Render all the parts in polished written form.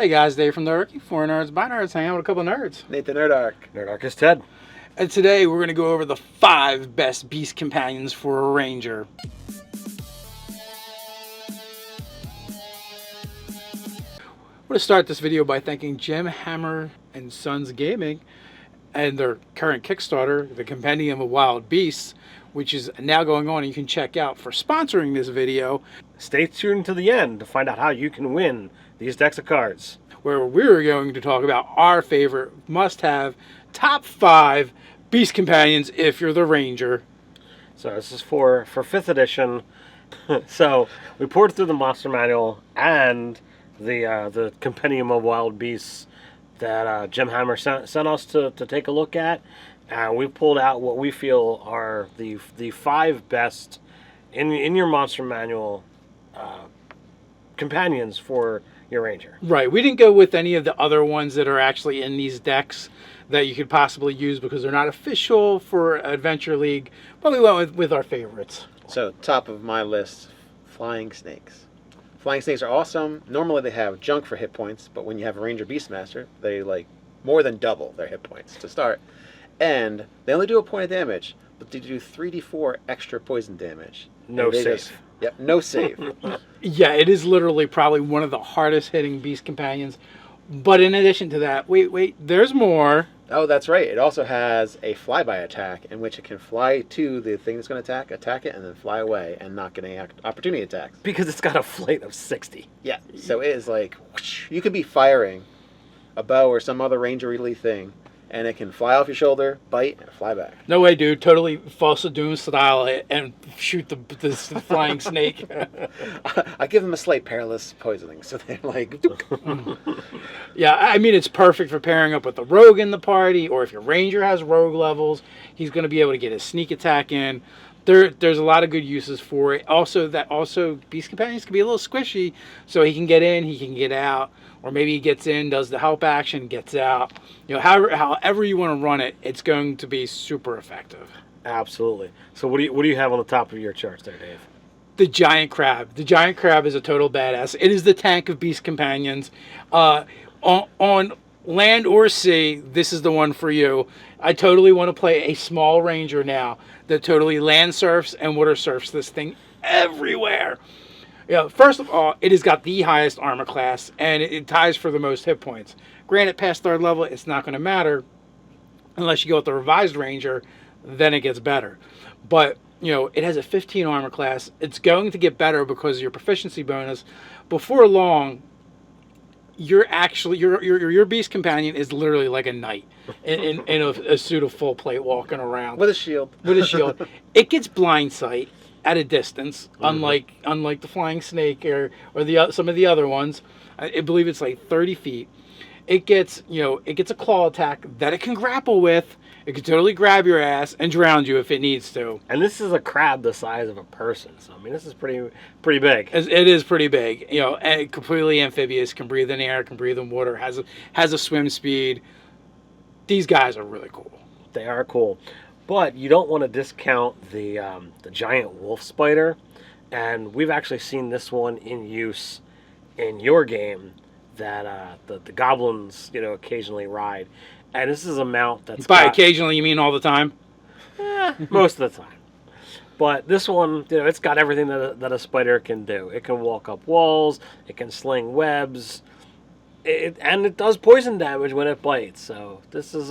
Hey guys, Dave from Nerdarchy, for nerds, by nerds, hanging out with a couple of nerds. Nathan Nerdark. Nerdarchy Ted. And today we're going to go over the 5 best beast companions for a ranger. I want to start this video by thanking Jim Hammer and Sons Gaming and their current Kickstarter, the Compendium of Wild Beasts, which is now going on and you can check out for sponsoring this video. Stay tuned to the end to find out how you can win these decks of cards, where we're going to talk about our favorite must-have top 5 beast companions if you're the ranger. So this is for 5th edition. So we poured through the monster manual and the Compendium of Wild Beasts that Jim Hammer sent us to take a look at. And we pulled out what we feel are the 5 best in your monster manual companions for your ranger. Right. We didn't go with any of the other ones that are actually in these decks that you could possibly use because they're not official for Adventure League, but we went with our favorites. So, top of my list, flying snakes. Flying snakes are awesome. Normally they have junk for hit points, but when you have a Ranger Beastmaster, they like more than double their hit points to start. And they only do a point of damage, but they do 3d4 extra poison damage. No save. Yep, no save. Yeah, it is literally probably one of the hardest hitting beast companions. But in addition to that, wait, there's more. Oh, that's right. It also has a flyby attack in which it can fly to the thing that's going to attack it, and then fly away and not get any opportunity attacks. Because it's got a flight of 60. Yeah, so it is like, whoosh, you could be firing a bow or some other rangery thing, and it can fly off your shoulder, bite, and fly back. No way, dude. Totally False of Doom style and shoot the flying snake. I give them a slight perilous poisoning, so they're like... Yeah, I mean, it's perfect for pairing up with the rogue in the party, or if your ranger has rogue levels, he's going to be able to get his sneak attack in. There's a lot of good uses for it. Also, beast companions can be a little squishy, so he can get in, he can get out, or maybe he gets in, does the help action, gets out. You know, however you want to run it, it's going to be super effective. Absolutely. So what do you have on the top of your charts there, Dave? The giant crab. The giant crab is a total badass. It is the tank of beast companions. On land or sea, this is the one for you. I totally want to play a small ranger now that totally land surfs and water surfs this thing everywhere. Yeah, first of all, it has got the highest armor class, and it ties for the most hit points. Granted, past 3rd level, it's not going to matter unless you go with the revised ranger, then it gets better. But, you know, it has a 15 armor class. It's going to get better because of your proficiency bonus. Before long, your beast companion is literally like a knight in a suit of full plate walking around With a shield. It gets blind sight at a distance, unlike the flying snake or some of the other ones. I believe it's like 30 feet. It gets a claw attack that it can grapple with. It can totally grab your ass and drown you if it needs to. And this is a crab the size of a person, so I mean this is pretty big. It is pretty big. You know, and completely amphibious, can breathe in air, can breathe in water, has a swim speed. These guys are really cool. They are cool. But you don't want to discount the giant wolf spider, and we've actually seen this one in use in your game that the goblins occasionally ride, and this is a mount that's occasionally you mean all the time? Most of the time. But this one, it's got everything that a spider can do. It can walk up walls, it can sling webs, and it does poison damage when it bites. So this is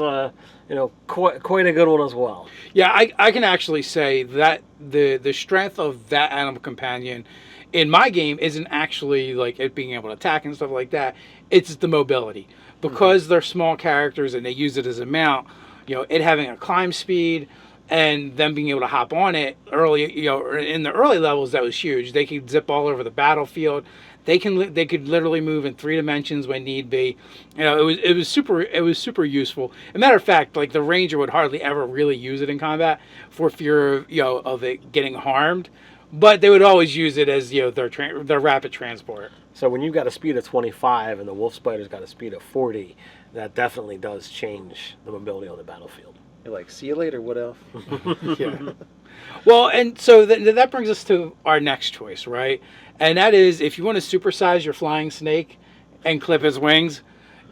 quite a good one as well. Yeah, I can actually say that the strength of that animal companion in my game isn't actually like it being able to attack and stuff like that. It's the mobility. Because they're small characters and they use it as a mount, it having a climb speed and them being able to hop on it early, in the early levels, that was huge. They could zip all over the battlefield. They could literally move in 3 dimensions when need be. It was super useful. As a matter of fact, like the ranger would hardly ever really use it in combat for fear of it getting harmed, but they would always use it as their rapid transport. So when you've got a speed of 25 and the wolf spider's got a speed of 40, that definitely does change the mobility on the battlefield. You're like, see you later, Wood Elf. Yeah. Well, and so that brings us to our next choice, right? And that is, if you want to supersize your flying snake, and clip his wings,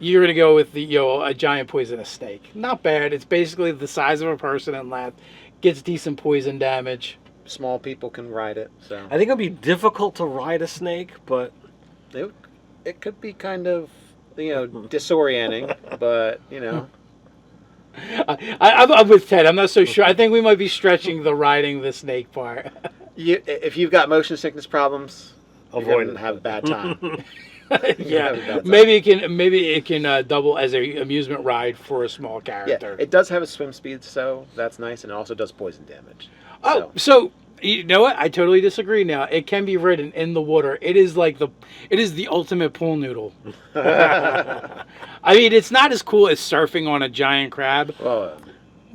you're gonna go with a giant poisonous snake. Not bad. It's basically the size of a person in length, gets decent poison damage. Small people can ride it, so I think it'd be difficult to ride a snake, but it could be kind of disorienting, but I'm with Ted. I'm not so sure. I think we might be stretching the riding the snake part. if you've got motion sickness problems, avoid you're it. gonna have a bad time. Yeah, maybe it can double as a amusement ride for a small Yeah, character. it does have a swim speed, so that's nice, and it also does poison damage. Oh, so you know what? I totally disagree. Now it can be ridden in the water. It is the ultimate pool noodle. I mean, it's not as cool as surfing on a giant crab, Well,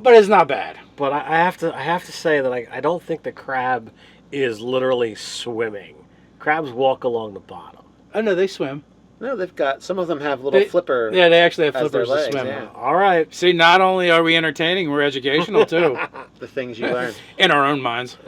but it's not bad. But I have to say that I don't think the crab is literally swimming. Crabs walk along the bottom. Oh no, they swim. no, they've got some of them have little flipper. Yeah, they actually have as their flippers to legs, swim. yeah. All right. See, not only are we entertaining, we're educational too, The things you learn. in our own minds.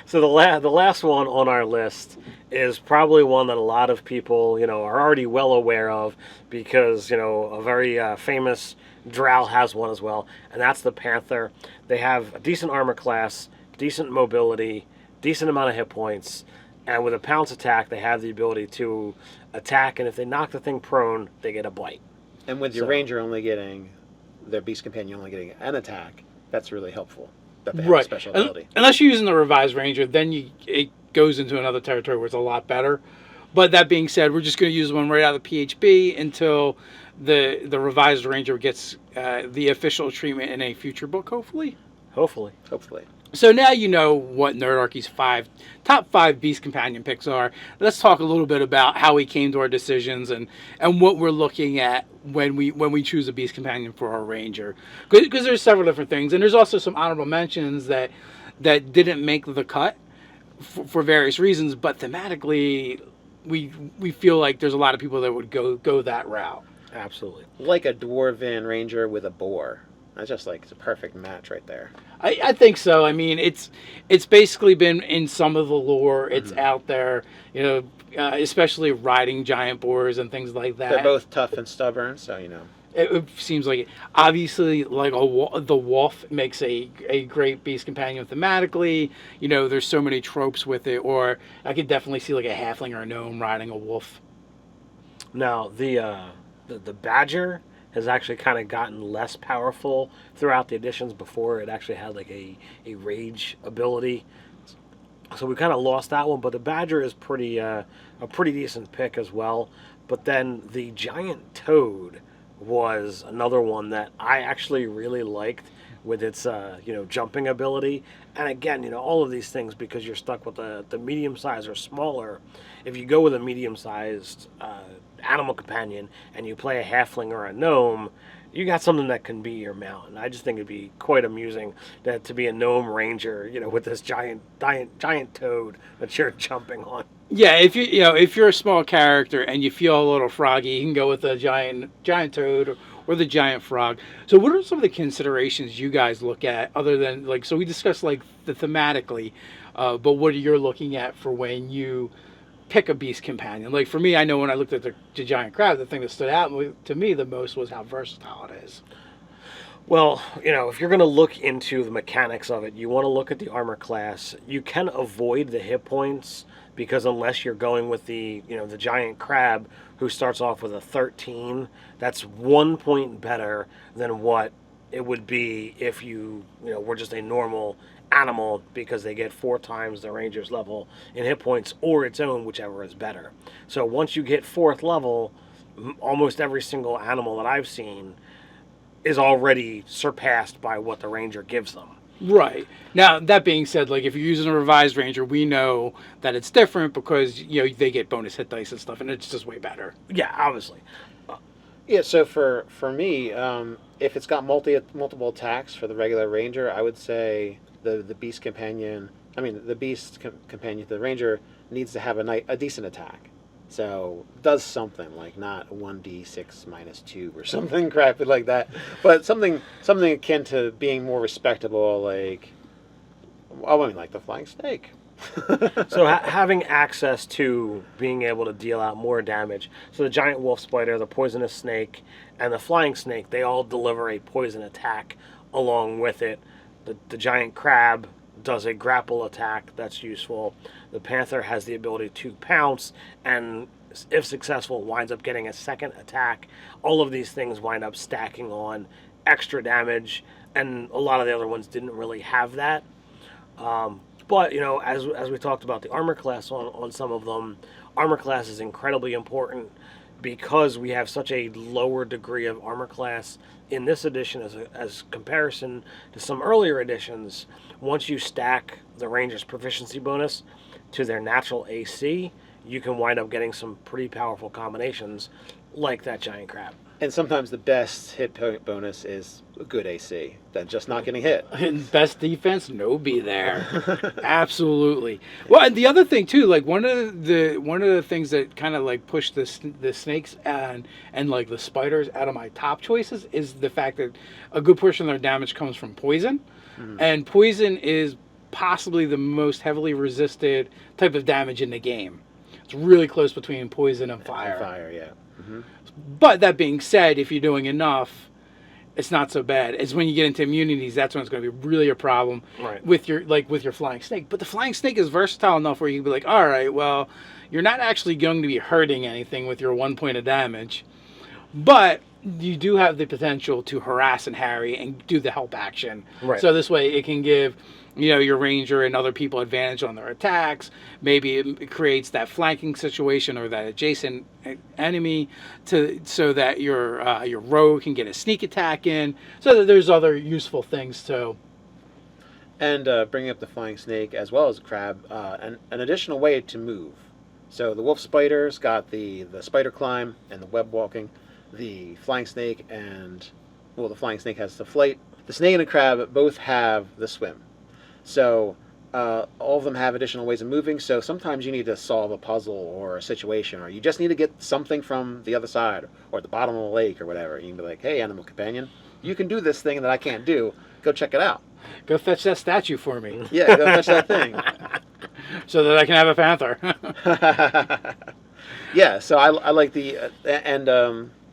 So the last one on our list is probably one that a lot of people, are already well aware of because, a very famous drow has one as well, and that's the Panther. They have a decent armor class, decent mobility, decent amount of hit points, and with a pounce attack, they have the ability to attack, and if they knock the thing prone, they get a bite. And with your So- ranger only getting their beast companion only getting an attack, that's really helpful. That they have a Right. special ability. Unless you're using the revised ranger, then it goes into another territory where it's a lot better. But that being said, we're just going to use one right out of the PHB until the revised ranger gets the official treatment in a future book, hopefully. Hopefully. Hopefully. So now you know what Nerdarchy's top five Beast Companion picks are. Let's talk a little bit about how we came to our decisions and what we're looking at when we choose a Beast Companion for our Ranger. Because there's several different things, and there's also some honorable mentions that didn't make the cut for various reasons. But thematically, we feel like there's a lot of people that would go that route. Absolutely. Like a dwarven ranger with a boar. That's just like it's a perfect match right there. I think so. I mean, it's basically been in some of the lore. It's out there, especially riding giant boars and things like that. They're both tough and stubborn, so It seems like obviously like the wolf makes a great beast companion thematically. There's so many tropes with it. Or I could definitely see like a halfling or a gnome riding a wolf. Now the badger has actually kind of gotten less powerful throughout the editions. Before it actually had like a rage ability, so we kind of lost that one. But the badger is a pretty decent pick as well. But then the giant toad was another one that I actually really liked with its jumping ability. And again, all of these things, because you're stuck with the medium size or smaller. If you go with a medium sized animal companion and you play a halfling or a gnome, you got something that can be your mount. And I just think it'd be quite amusing to be a gnome ranger, with this giant toad that you're jumping on. Yeah, if you're a small character and you feel a little froggy, you can go with the giant toad or the giant frog. So what are some of the considerations you guys look at other than so we discussed the thematically, but what are you looking at for when you pick a beast companion? Like for me, I know when I looked at the giant crab, the thing that stood out to me the most was how versatile it is. Well, if you're going to look into the mechanics of it, you want to look at the armor class. You can avoid the hit points because unless you're going with the giant crab who starts off with a 13, that's 1 point better than what it would be if you were just a normal animal, because they get 4 times the ranger's level in hit points or its own, whichever is better. So once you get 4th level, almost every single animal that I've seen is already surpassed by what the ranger gives them. Right. Now, that being said, if you're using a revised ranger, we know that it's different because, they get bonus hit dice and stuff, and it's just way better. Yeah, obviously. Yeah, so for me, if it's got multiple attacks for the regular ranger, I would say the beast companion, companion, the ranger needs to have a decent attack. So does something like not 1d6 minus 2 or something crappy like that, but something akin to being more respectable, like the flying snake. So having access to being able to deal out more damage. So the giant wolf spider, the poisonous snake, and the flying snake, they all deliver a poison attack along with it. The giant crab does a grapple attack that's useful. The panther has the ability to pounce and, if successful, winds up getting a second attack. All of these things wind up stacking on extra damage, and a lot of the other ones didn't really have that. But, as we talked about the armor class on some of them, armor class is incredibly important because we have such a lower degree of armor class in this edition as comparison to some earlier editions. Once you stack the Ranger's proficiency bonus to their natural AC, you can wind up getting some pretty powerful combinations like that giant crab. And sometimes the best hit point bonus is a good AC than just not getting hit. And best defense, no be there. Absolutely. Well, and the other thing too, like one of the things that kind of like pushed the snakes and like the spiders out of my top choices is the fact that a good portion of their damage comes from poison, and poison is possibly the most heavily resisted type of damage in the game. It's really close between poison and fire. Fire, yeah. But that being said, if you're doing enough, it's not so bad. It's when you get into immunities, that's when it's going to be really a problem with your flying snake. But the flying snake is versatile enough where you can be like, all right, well, you're not actually going to be hurting anything with your 1 point of damage, but you do have the potential to harass and harry and do the help action. Right. So this way it can give your ranger and other people advantage on their attacks. Maybe it creates that flanking situation or that adjacent enemy so that your rogue can get a sneak attack in. So that there's other useful things too. And bringing up the flying snake as well as the crab, an additional way to move. So the wolf spider's got the spider climb and the web walking. The flying snake the flying snake has the flight. The snake and the crab both have the swim. So all of them have additional ways of moving. So sometimes you need to solve a puzzle or a situation, or you just need to get something from the other side or at the bottom of the lake or whatever. You can be like, hey, animal companion, you can do this thing that I can't do. Go check it out. Go fetch that statue for me. Yeah, go fetch that thing. So that I can have a panther. Yeah, so I like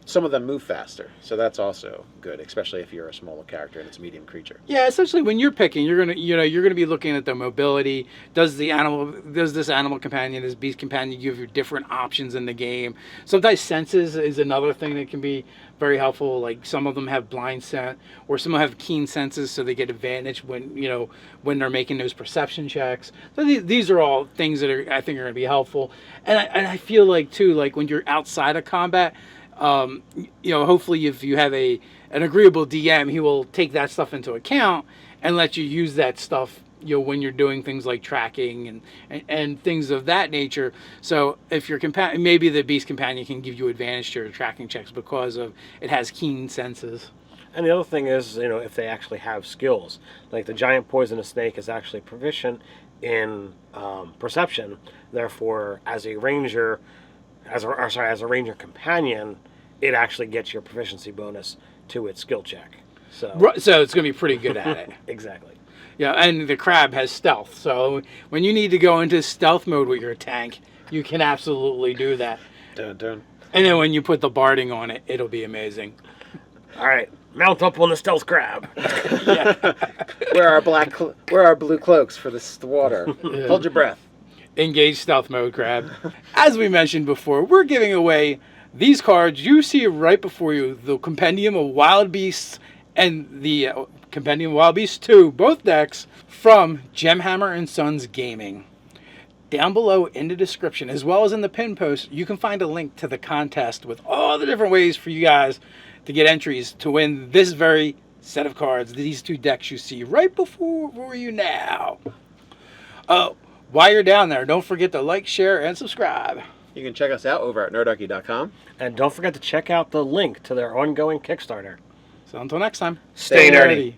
some of them move faster, so that's also good, especially if you're a smaller character and it's a medium creature. Yeah, essentially when you're picking, you're gonna be looking at the mobility. Does this animal companion, this beast companion, give you different options in the game? Sometimes senses is another thing that can be very helpful. Like some of them have blind scent, or some have keen senses, so they get advantage when they're making those perception checks. So these are all things that I think are gonna be helpful. And I feel like too, like when you're outside of combat. Hopefully if you have an agreeable DM, he will take that stuff into account and let you use that stuff, when you're doing things like tracking and things of that nature. So if your maybe the beast companion can give you advantage to your tracking checks because of it has keen senses. And the other thing is, if they actually have skills, like the giant poisonous snake is actually proficient in perception. Therefore, as a ranger, as a ranger companion, it actually gets your proficiency bonus to its skill check. So it's going to be pretty good at it. Exactly. Yeah, and the crab has stealth. So when you need to go into stealth mode with your tank, you can absolutely do that. Dun, dun. And then when you put the barding on it, it'll be amazing. All right, mount up on the stealth crab. Yeah. Where are blue cloaks for the water? Yeah. Hold your breath. Engage stealth mode, crab. As we mentioned before, we're giving away these cards you see right before you, the Compendium of Wild Beasts and the Compendium of Wild Beasts 2, both decks from Gemhammer and Sons Gaming. Down below in the description, as well as in the pin post, you can find a link to the contest with all the different ways for you guys to get entries to win this very set of cards, these two decks you see right before you now. While you're down there, don't forget to like, share, and subscribe. You can check us out over at nerdarchy.com. And don't forget to check out the link to their ongoing Kickstarter. So until next time, stay nerdy.